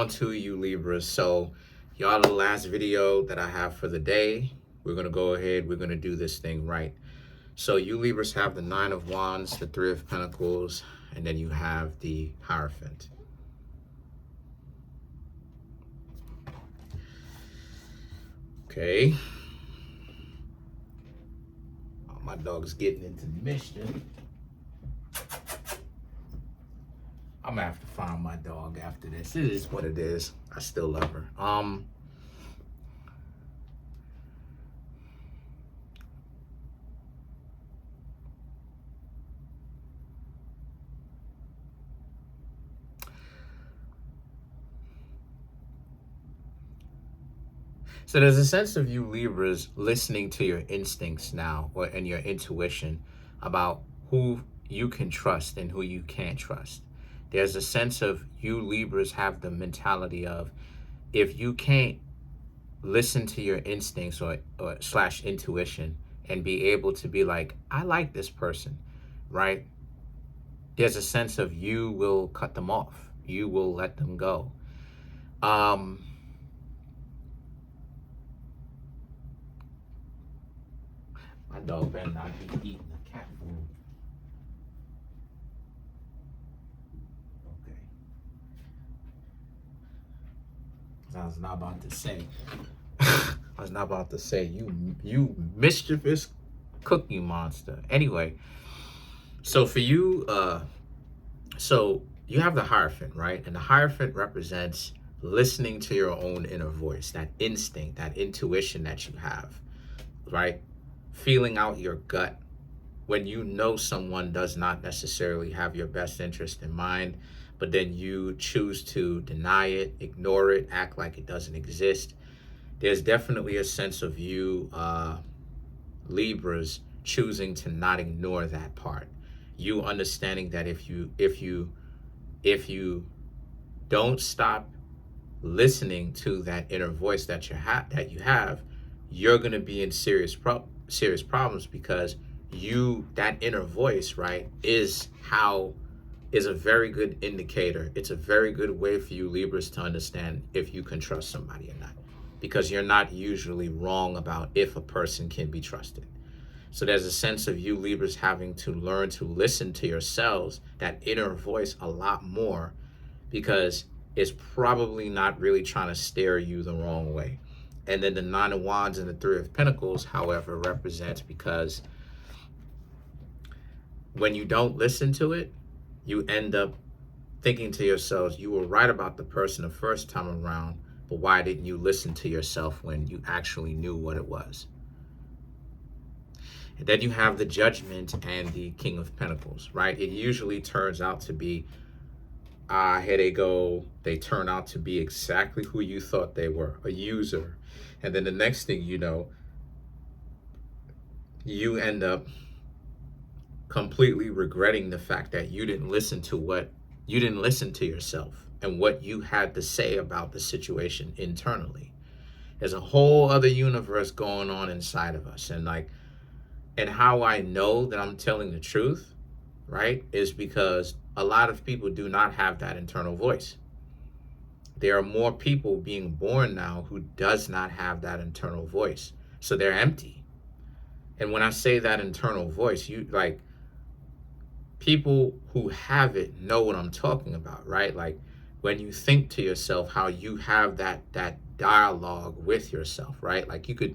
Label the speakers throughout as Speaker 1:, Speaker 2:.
Speaker 1: on to you, Libras. So y'all, the last video that I have for the day, we're going to go ahead. We're going to do this thing right. So you Libras have the Nine of Wands, the Three of Pentacles, and then you have the Hierophant. Okay. Oh, my dog's getting into mischief. I'm gonna have to find my dog after this. It is what it is. I still love her. So there's a sense of you Libras listening to your instincts now, and your intuition about who you can trust and who you can't trust. There's a sense of you Libras have the mentality of, if you can't listen to your instincts or slash intuition and be able to be like, I like this person, right? There's a sense of you will cut them off. You will let them go. My dog better not be eating the cat food. Okay. I was not about to say, you mischievous cookie monster. Anyway, so for you, so you have the Hierophant, right? And the Hierophant represents listening to your own inner voice, that instinct, that intuition that you have, right? Feeling out your gut when you know someone does not necessarily have your best interest in mind, but then you choose to deny it, ignore it, act like it doesn't exist. There's definitely a sense of you Libras choosing to not ignore that part. You understanding that if you don't stop listening to that inner voice that you have, you're going to be in serious problems, because that inner voice, right, is a very good indicator. It's a very good way for you Libras to understand if you can trust somebody or not, because you're not usually wrong about if a person can be trusted. So there's a sense of you Libras having to learn to listen to yourselves, that inner voice, a lot more, because it's probably not really trying to steer you the wrong way. And then the Nine of Wands and the Three of Pentacles, however, represents, because when you don't listen to it, you end up thinking to yourselves, you were right about the person the first time around, but why didn't you listen to yourself when you actually knew what it was? And then you have the Judgment and the King of Pentacles, right? It usually turns out to be, here they go. They turn out to be exactly who you thought they were, a user. And then the next thing you know, you end up completely regretting the fact that you didn't listen to yourself and what you had to say about the situation internally. There's a whole other universe going on inside of us. And how I know that I'm telling the truth, right, is because a lot of people do not have that internal voice. There are more people being born now who does not have that internal voice. So they're empty. And when I say that internal voice, people who have it know what I'm talking about, right? Like when you think to yourself, how you have that dialogue with yourself, right? Like you could,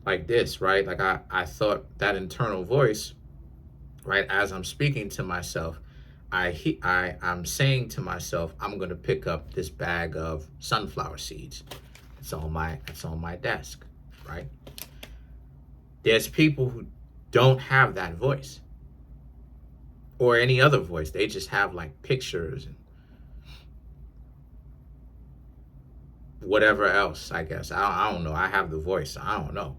Speaker 1: like this, right? Like I thought that internal voice, right? As I'm speaking to myself, I'm saying to myself, I'm going to pick up this bag of sunflower seeds. It's on my desk, right? There's people who don't have that voice or any other voice. They just have like pictures and whatever else, I guess. I don't know. I have the voice. I don't know.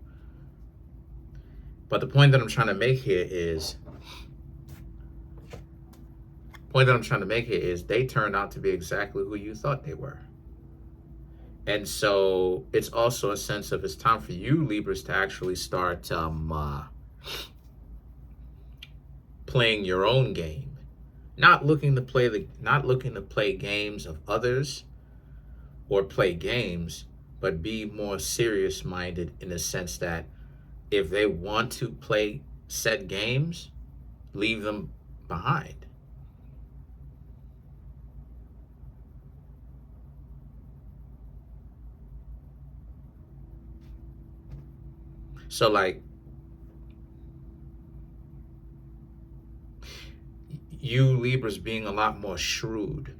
Speaker 1: But the point that I'm trying to make here is, they turned out to be exactly who you thought they were. And so it's also a sense of, it's time for you Libras to actually start playing your own game not looking to play games of others or play games, but be more serious minded in the sense that if they want to play said games, leave them behind. So like you Libras being a lot more shrewd,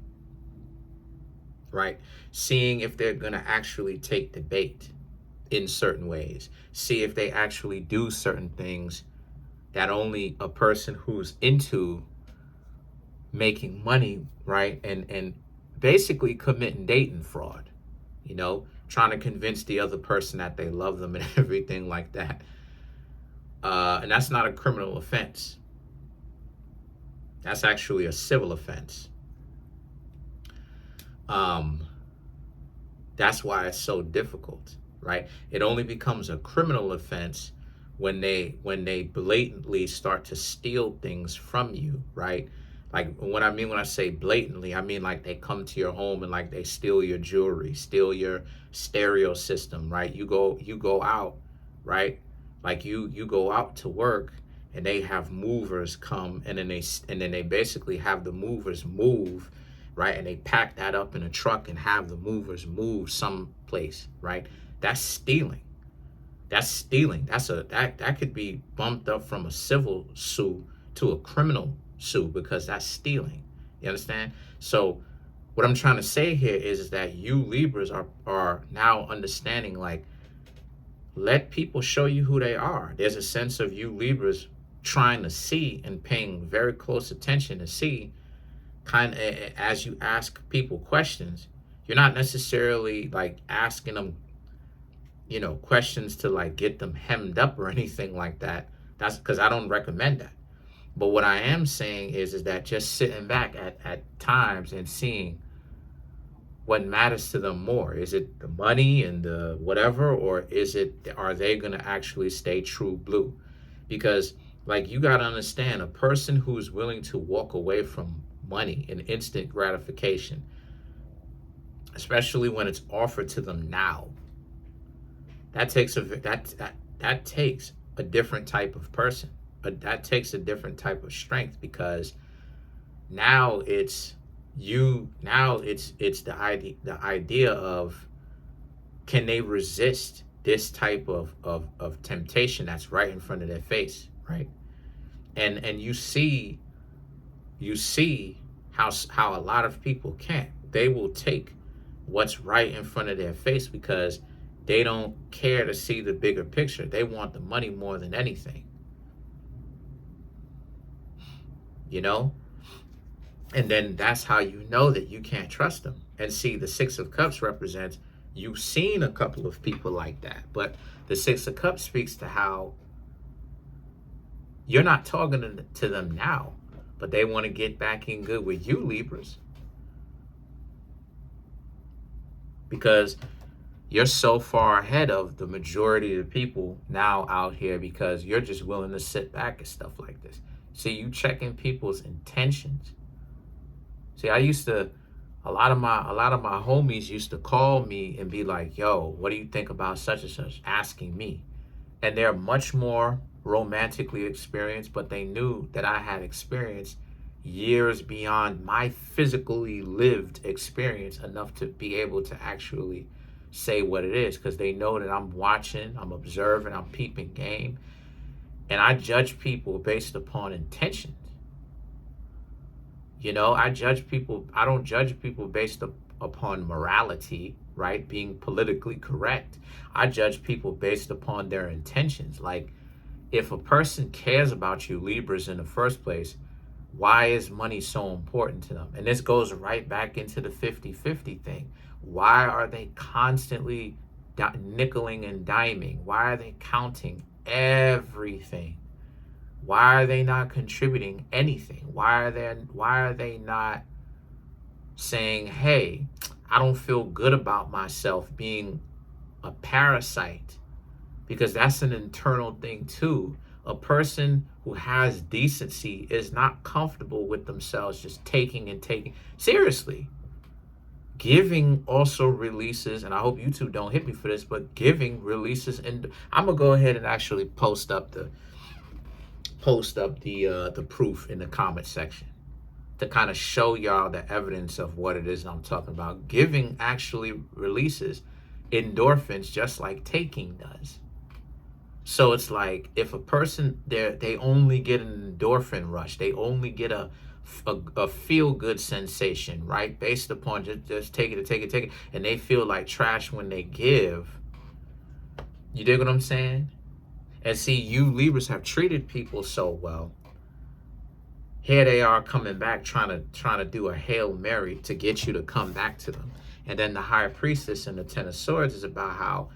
Speaker 1: right? Seeing if they're going to actually take the bait in certain ways. See if they actually do certain things that only a person who's into making money, right? And basically committing dating fraud, trying to convince the other person that they love them and everything like that. And that's not a criminal offense. That's actually a civil offense. That's why it's so difficult, right? It only becomes a criminal offense when they blatantly start to steal things from you, right? Like what I mean when I say blatantly, I mean like they come to your home and like they steal your jewelry, steal your stereo system, right? You go out, right? Like you go out to work and they have movers come and then they basically have the movers move, right? And they pack that up in a truck and have the movers move someplace, right? That's stealing. That's stealing. That could be bumped up from a civil suit to a criminal suit because that's stealing. You understand? So what I'm trying to say here is that you Libras are now understanding, like, let people show you who they are. There's a sense of you Libras trying to see and paying very close attention to see, kind of as you ask people questions. You're not necessarily like asking them questions to like get them hemmed up or anything like that. That's because I don't recommend that. But what I am saying is that just sitting back at times and seeing what matters to them more. Is it the money and the whatever, or are they going to actually stay true blue? Because like you got to understand, a person who's willing to walk away from money and instant gratification, especially when it's offered to them now, that takes a different type of person. That takes a different type of strength, because now it's the idea of, can they resist this type of temptation that's right in front of their face, right? And you see how a lot of people can't. They will take what's right in front of their face because they don't care to see the bigger picture. They want the money more than anything. And then that's how you know that you can't trust them. And see, the Six of Cups represents, you've seen a couple of people like that, but the Six of Cups speaks to how you're not talking to them now, but they want to get back in good with you, Libras, because you're so far ahead of the majority of the people now out here, because you're just willing to sit back and stuff like this. See, you checking people's intentions. See, a lot of my homies used to call me and be like, yo, what do you think about such and such? Asking me. And they're much more romantically experienced, but they knew that I had experience years beyond my physically lived experience, enough to be able to actually say what it is, because they know that I'm watching, I'm observing, I'm peeping game. And I judge people based upon intentions. I judge people. I don't judge people based upon morality, right? Being politically correct. I judge people based upon their intentions. Like, if a person cares about you, Libras, in the first place, why is money so important to them? And this goes right back into the 50-50 thing. Why are they constantly nickeling and diming? Why are they counting everything? Why are they not contributing anything? Why are they not saying, hey, I don't feel good about myself being a parasite? Because that's an internal thing too. A person who has decency is not comfortable with themselves just taking and taking. Seriously. Giving also releases, and I hope YouTube don't hit me for this, but giving releases, and I'm gonna go ahead and actually post up the proof in the comment section to kind of show y'all the evidence of what it is I'm talking about. Giving actually releases endorphins just like taking does. So it's like if a person they only get an endorphin rush, they only get a feel good sensation, right? Based upon just take it, and they feel like trash when they give. You dig what I'm saying? And see, you Libras have treated people so well. Here they are coming back trying to do a Hail Mary to get you to come back to them. And then the High Priestess and the Ten of Swords is about how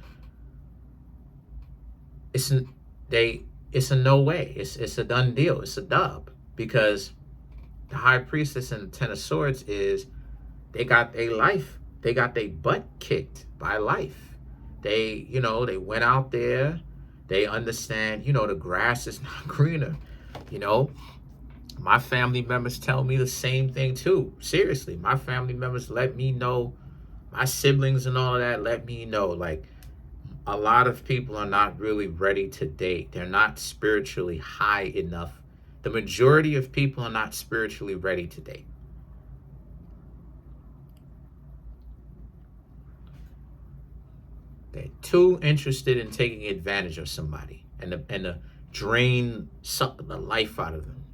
Speaker 1: it's a no way. It's a done deal. It's a dub. Because the High Priestess and the Ten of Swords is they got their life. They got their butt kicked by life. They went out there. They understand, the grass is not greener. My family members tell me the same thing too. Seriously, my family members let me know, my siblings and all of that let me know, like, a lot of people are not really ready to date. They're not spiritually high enough. The majority of people are not spiritually ready to date. They're too interested in taking advantage of somebody and to suck the life out of them.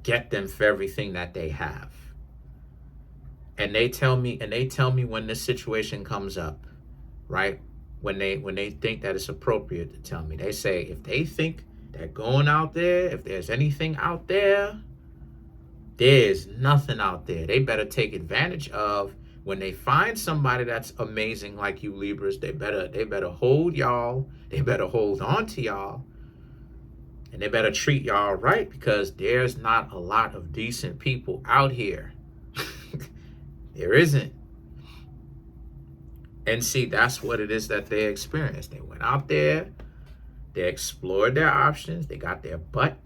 Speaker 1: Get them for everything that they have. And they tell me when this situation comes up, right? When they think that it's appropriate to tell me, they say if they think that going out there, if there's anything out there, there's nothing out there. They better take advantage of when they find somebody that's amazing like you Libras. They better hold y'all. They better hold on to y'all. And they better treat y'all right, because there's not a lot of decent people out here. There isn't. And see, that's what it is that they experienced. They went out there, they explored their options, they got their butt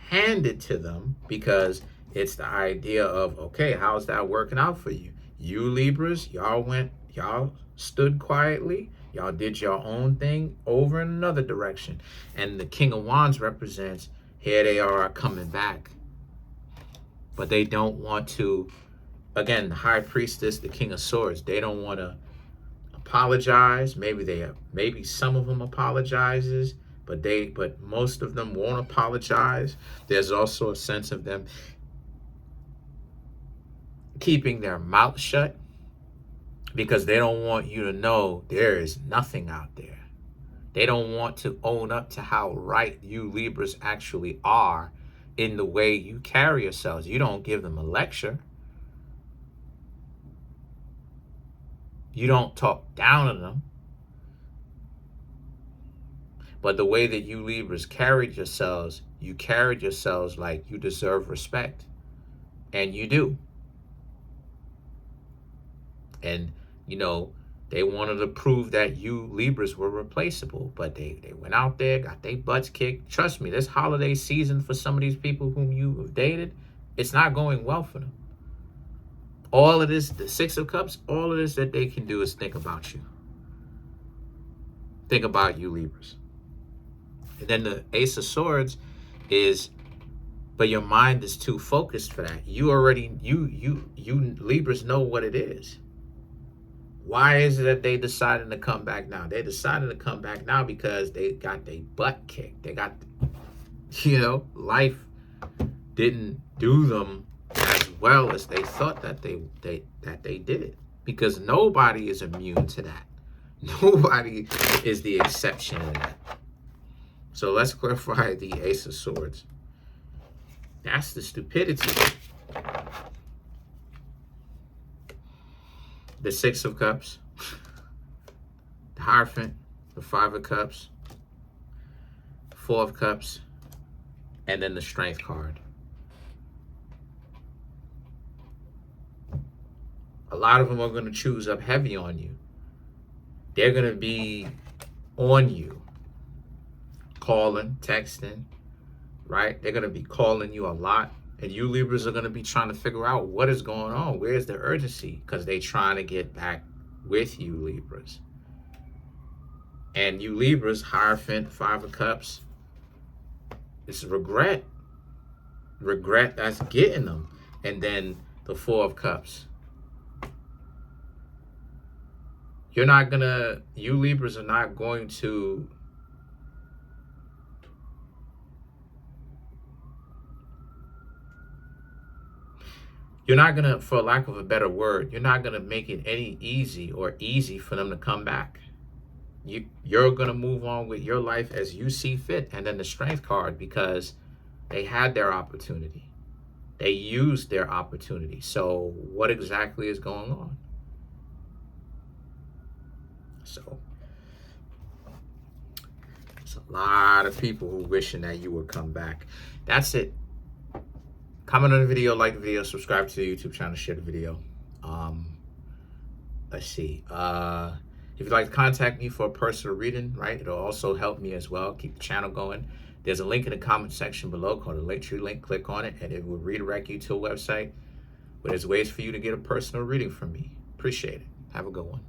Speaker 1: handed to them, because it's the idea of, okay, how's that working out for you? You Libras, y'all stood quietly, y'all did your own thing over in another direction. And the King of Wands represents, here they are coming back. But they don't want to, again, the High Priestess, the King of Swords, they don't want to apologize. Maybe some of them apologizes, but most of them won't apologize. There's also a sense of them keeping their mouth shut, because they don't want you to know there is nothing out there. They don't want to own up to how right you Libras actually are in the way you carry yourselves. You don't give them a lecture. You don't talk down on them. But the way that you Libras carried yourselves like you deserve respect. And you do. And, they wanted to prove that you Libras were replaceable. But they went out there, got their butts kicked. Trust me, this holiday season for some of these people whom you have dated, it's not going well for them. All of this, the Six of Cups, all of this that they can do is think about you. Think about you Libras. And then the Ace of Swords is, but your mind is too focused for that. You Libras know what it is. Why is it that they decided to come back now? They decided to come back now because they got their butt kicked. They got, life didn't do them as well as they thought that they did. Because nobody is immune to that. Nobody is the exception to that. So let's clarify the Ace of Swords. That's the stupidity. The Six of Cups, the Hierophant, the Five of Cups, Four of Cups, and then the Strength card. A lot of them are going to choose up heavy on you. They're going to be on you. calling, texting, right? They're going to be calling you a lot. And you Libras are going to be trying to figure out what is going on. Where's the urgency? Because they're trying to get back with you, Libras. And you Libras, Hierophant, Five of Cups, it's regret. Regret that's getting them. And then the Four of Cups. You Libras are not going to for lack of a better word, you're not gonna make it any easy for them to come back. You're gonna move on with your life as you see fit. And then the Strength card, because they had their opportunity. They used their opportunity. So what exactly is going on? So it's a lot of people who wishing that you would come back. That's it. Comment on the video, like the video, subscribe to the YouTube channel, share the video. Let's see. If you'd like to contact me for a personal reading, right, it'll also help me as well. Keep the channel going. There's a link in the comment section below called the Linktree link. Click on it, and it will redirect you to a website where there's ways for you to get a personal reading from me. Appreciate it. Have a good one.